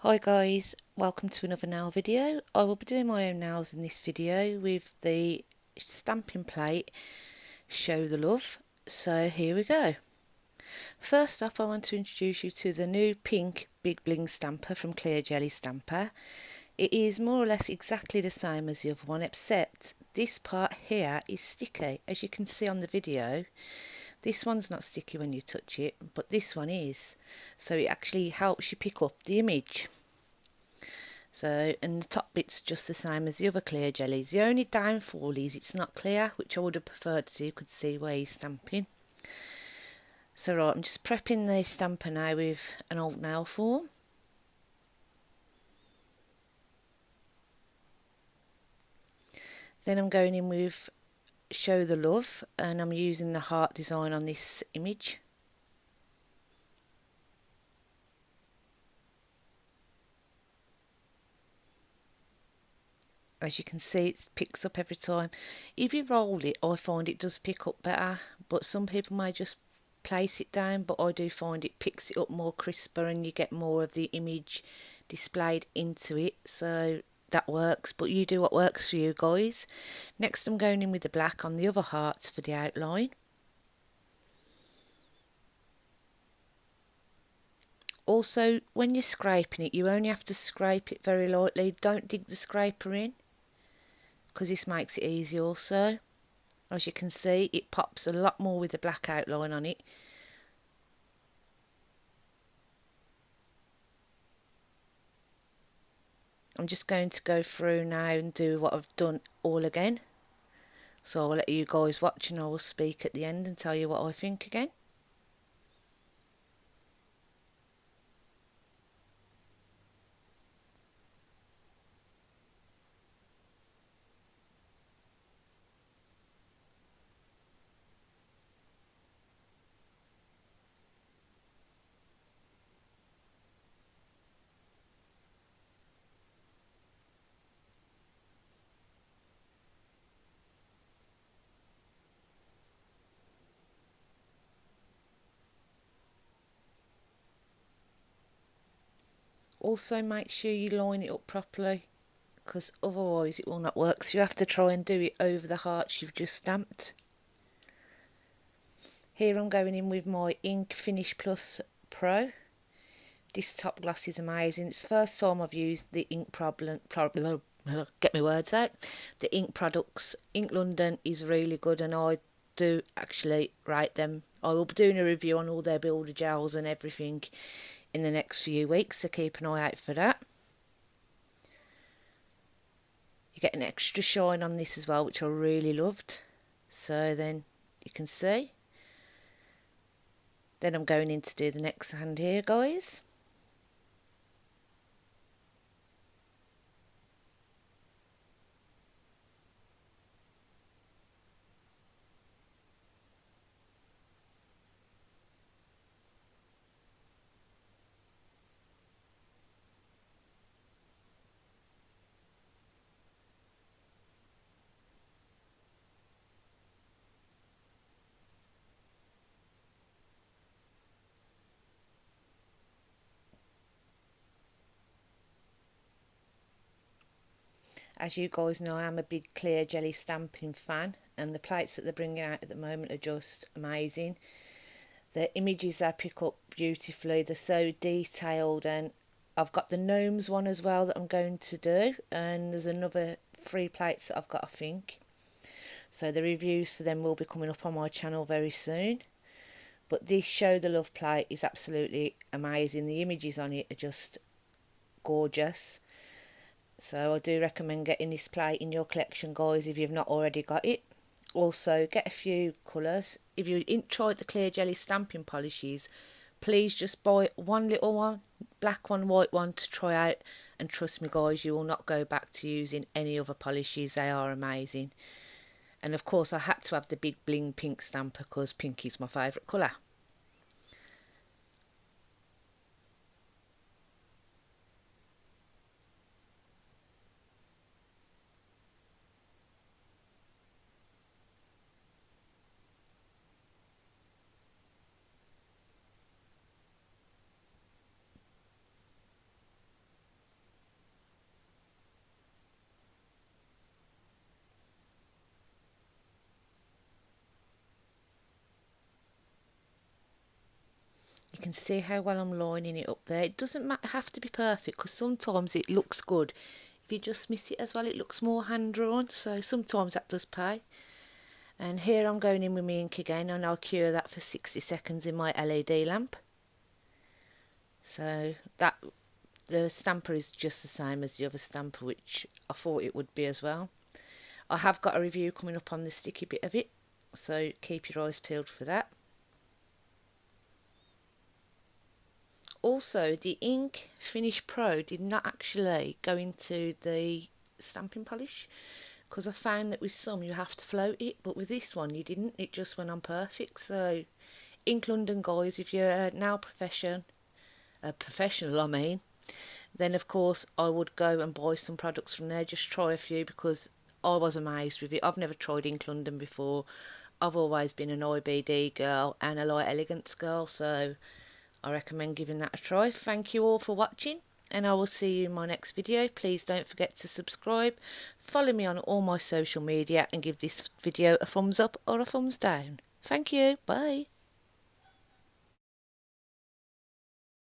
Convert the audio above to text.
Hi guys, welcome to another nail video. I will be doing my own nails in this video with the stamping plate Show the Love. So here we go. First off, I want to introduce you to the new pink Big Bling stamper from Clearjellystamper. It is more or less exactly the same as the other one, except this part here is sticky. As you can see on the video, this one's not sticky when you touch it, but this one is. So it actually helps you pick up the image. So, and the top bit's just the same as the other clear jellies. The only downfall is it's not clear, which I would have preferred so you could see where he's stamping. So right, I'm just prepping the stamper now with an old nail form. Then I'm going in with Show the Love, and I'm using the heart design on this image. As you can see, it picks up every time. If you roll it, I find it does pick up better, but some people may just place it down, but I do find it picks it up more crisper and you get more of the image displayed into it, so that works. But you do what works for you guys. Next I'm going in with the black on the other hearts for the outline. Also, when you're scraping it, you only have to scrape it very lightly. Don't dig the scraper in, because this makes it easy also. As you can see, it pops a lot more with the black outline on it. I'm just going to go through now and do what I've done all again. So I'll let you guys watch and I will speak at the end and tell you what I think again. Also make sure you line it up properly, because otherwise it will not work. So you have to try and do it over the hearts you've just stamped. Here I'm going in with my Ink Finish Plus Pro. This top gloss is amazing. It's the first time I've used the ink get my words out. The ink products. Ink London is really good and I do actually rate them. I will be doing a review on all their builder gels and everything in the next few weeks, so keep an eye out for that. You get an extra shine on this as well, which I really loved. So then you can see. Then I'm going in to do the next hand here, guys. As you guys know, I am a big clear jelly stamping fan, and the plates that they're bringing out at the moment are just amazing. The images they pick up beautifully, they're so detailed, and I've got the gnomes one as well that I'm going to do, and there's another 3 plates that I've got, I think. So the reviews for them will be coming up on my channel very soon. But this Show the Love plate is absolutely amazing. The images on it are just gorgeous. So I do recommend getting this plate in your collection, guys, if you've not already got it. Also, get a few colours. If you tried the Clear Jelly stamping polishes, please just buy one little one, black one, white one, to try out. And trust me, guys, you will not go back to using any other polishes. They are amazing. And of course, I had to have the Big Bling pink stamper because pink is my favourite colour. can see how well I'm lining it up there. It doesn't have to be perfect, because sometimes it looks good. If you just miss it as well, it looks more hand-drawn, so sometimes that does pay. And here I'm going in with my ink again, and I'll cure that for 60 seconds in my LED lamp. So that the stamper is just the same as the other stamper, which I thought it would be as well. I have got a review coming up on the sticky bit of it, so keep your eyes peeled for that. Also, the Ink Finish Pro did not actually go into the stamping polish, because I found that with some you have to float it, but with this one you didn't. It just went on perfect. So Ink London guys, if you're a nail professional I mean, then of course I would go and buy some products from there. Just try a few, because I was amazed with it. I've never tried Ink London before. I've always been an IBD girl and a light elegance girl, so I recommend giving that a try. Thank you all for watching, and I will see you in my next video. Please don't forget to subscribe, follow me on all my social media, and give this video a thumbs up or a thumbs down. Thank you. Bye.